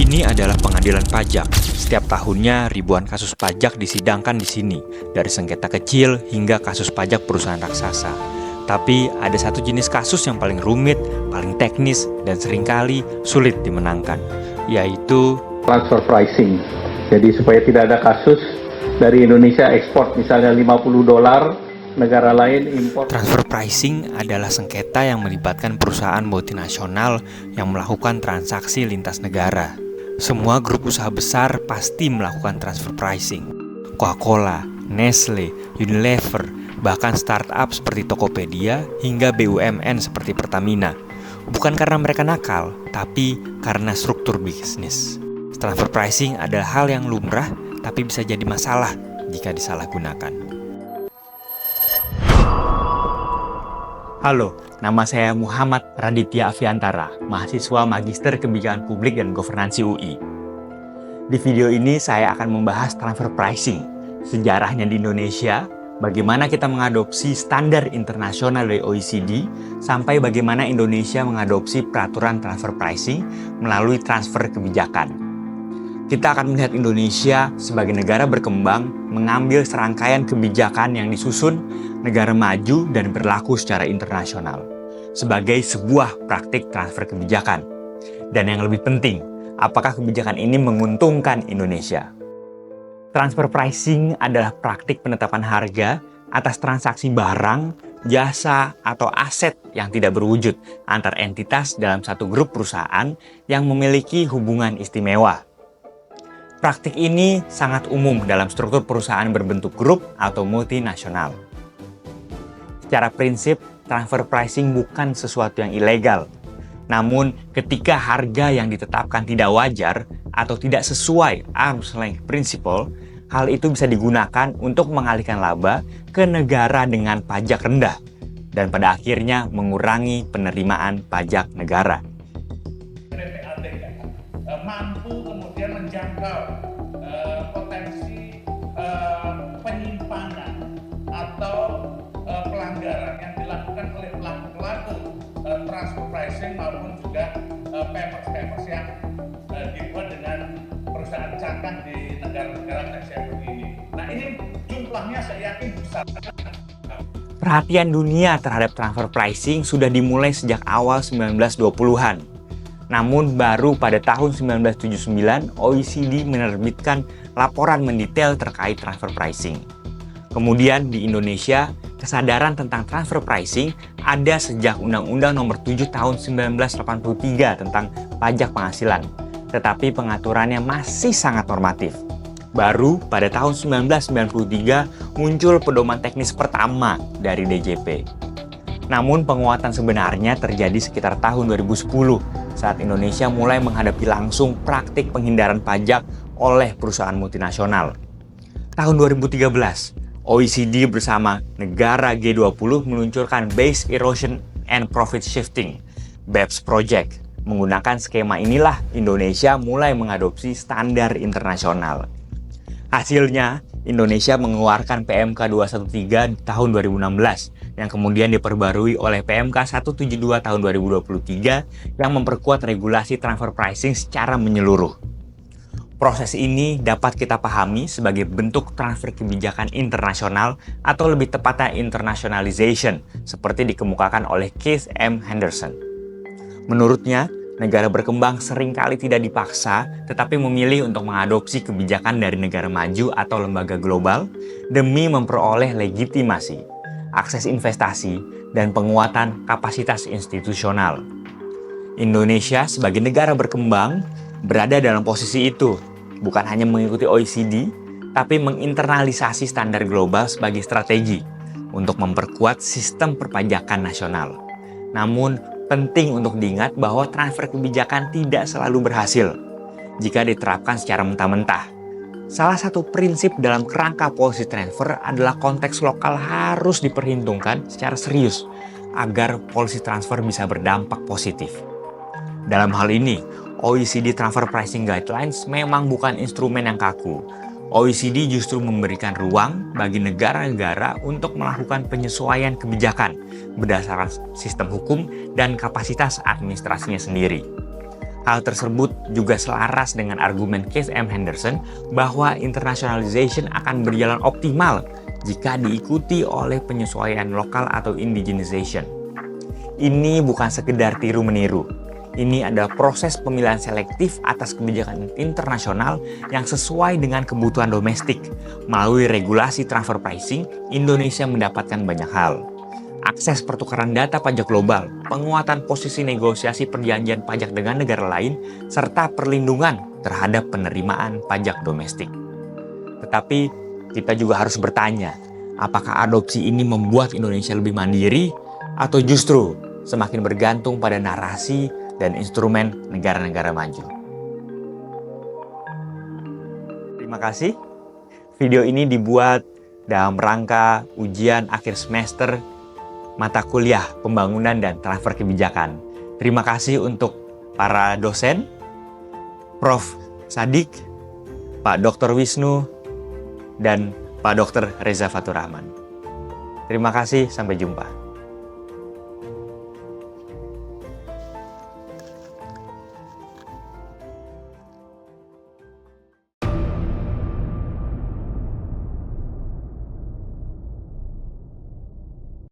Ini adalah pengadilan pajak. Setiap tahunnya ribuan kasus pajak disidangkan di sini, dari sengketa kecil hingga kasus pajak perusahaan raksasa. Tapi ada satu jenis kasus yang paling rumit, paling teknis, dan seringkali sulit dimenangkan, yaitu transfer pricing. Jadi supaya tidak ada kasus dari Indonesia ekspor misalnya $50, negara lain impor. transfer pricing adalah sengketa yang melibatkan perusahaan multinasional yang melakukan transaksi lintas negara. Semua grup usaha besar pasti melakukan transfer pricing. Coca-Cola, Nestle, Unilever, bahkan startup seperti Tokopedia hingga BUMN seperti Pertamina. Bukan karena mereka nakal, tapi karena struktur bisnis. Transfer pricing adalah hal yang lumrah, tapi bisa jadi masalah jika disalahgunakan. Halo, nama saya Muhammad Raditya Aviantara, mahasiswa Magister Kebijakan Publik dan Governansi UI. Di video ini saya akan membahas transfer pricing, sejarahnya di Indonesia, bagaimana kita mengadopsi standar internasional dari OECD, sampai bagaimana Indonesia mengadopsi peraturan transfer pricing melalui transfer kebijakan. Kita akan melihat Indonesia sebagai negara berkembang mengambil serangkaian kebijakan yang disusun negara maju dan berlaku secara internasional sebagai sebuah praktik transfer kebijakan. Dan yang lebih penting, apakah kebijakan ini menguntungkan Indonesia? Transfer pricing adalah praktik penetapan harga atas transaksi barang, jasa, atau aset yang tidak berwujud antar entitas dalam satu grup perusahaan yang memiliki hubungan istimewa. Praktik ini sangat umum dalam struktur perusahaan berbentuk grup atau multinasional. Secara prinsip, transfer pricing bukan sesuatu yang ilegal. Namun, ketika harga yang ditetapkan tidak wajar atau tidak sesuai arm's length principle, hal itu bisa digunakan untuk mengalihkan laba ke negara dengan pajak rendah dan pada akhirnya mengurangi penerimaan pajak negara. Mampu kemudian menjangkau potensi penyimpangan atau pelanggaran yang dilakukan oleh pelaku transfer pricing maupun juga papers yang dibuat dengan perusahaan cangkang di negara-negara tersebut ini. Nah, ini jumlahnya saya yakin besar. Perhatian dunia terhadap transfer pricing sudah dimulai sejak awal 1920-an. Namun baru pada tahun 1979 OECD menerbitkan laporan mendetail terkait transfer pricing. Kemudian di Indonesia, kesadaran tentang transfer pricing ada sejak Undang-Undang Nomor 7 Tahun 1983 tentang pajak penghasilan, tetapi pengaturannya masih sangat normatif. Baru pada tahun 1993 muncul pedoman teknis pertama dari DJP. Namun penguatan sebenarnya terjadi sekitar tahun 2010 saat Indonesia mulai menghadapi langsung praktik penghindaran pajak oleh perusahaan multinasional. Tahun 2013, OECD bersama negara G20 meluncurkan Base Erosion and Profit Shifting (BEPS Project). Menggunakan skema inilah Indonesia mulai mengadopsi standar internasional. Hasilnya, Indonesia mengeluarkan PMK 213 tahun 2016 yang kemudian diperbarui oleh PMK 172 tahun 2023 yang memperkuat regulasi transfer pricing secara menyeluruh. Proses ini dapat kita pahami sebagai bentuk transfer kebijakan internasional atau lebih tepatnya internationalization seperti dikemukakan oleh Keith M. Henderson. Menurutnya, negara berkembang seringkali tidak dipaksa tetapi memilih untuk mengadopsi kebijakan dari negara maju atau lembaga global demi memperoleh legitimasi, akses investasi, dan penguatan kapasitas institusional. Indonesia sebagai negara berkembang berada dalam posisi itu, bukan hanya mengikuti OECD, tapi menginternalisasi standar global sebagai strategi untuk memperkuat sistem perpajakan nasional. Namun, penting untuk diingat bahwa transfer kebijakan tidak selalu berhasil jika diterapkan secara mentah-mentah. Salah satu prinsip dalam kerangka policy transfer adalah konteks lokal harus diperhitungkan secara serius agar policy transfer bisa berdampak positif. Dalam hal ini, OECD Transfer Pricing Guidelines memang bukan instrumen yang kaku. OECD justru memberikan ruang bagi negara-negara untuk melakukan penyesuaian kebijakan berdasarkan sistem hukum dan kapasitas administrasinya sendiri. Hal tersebut juga selaras dengan argumen Keith M. Henderson bahwa internationalization akan berjalan optimal jika diikuti oleh penyesuaian lokal atau indigenization. Ini bukan sekedar tiru-meniru. Ini adalah proses pemilihan selektif atas kebijakan internasional yang sesuai dengan kebutuhan domestik. Melalui regulasi transfer pricing, Indonesia mendapatkan banyak hal. Akses pertukaran data pajak global, penguatan posisi negosiasi perjanjian pajak dengan negara lain, serta perlindungan terhadap penerimaan pajak domestik. Tetapi kita juga harus bertanya, apakah adopsi ini membuat Indonesia lebih mandiri atau justru semakin bergantung pada narasi dan instrumen negara-negara maju? Terima kasih. Video ini dibuat dalam rangka ujian akhir semester mata kuliah pembangunan dan transfer kebijakan. Terima kasih untuk para dosen, Prof. Sadik, Pak Dr. Wisnu, dan Pak Dr. Reza Fatur Rahman. Terima kasih, sampai jumpa.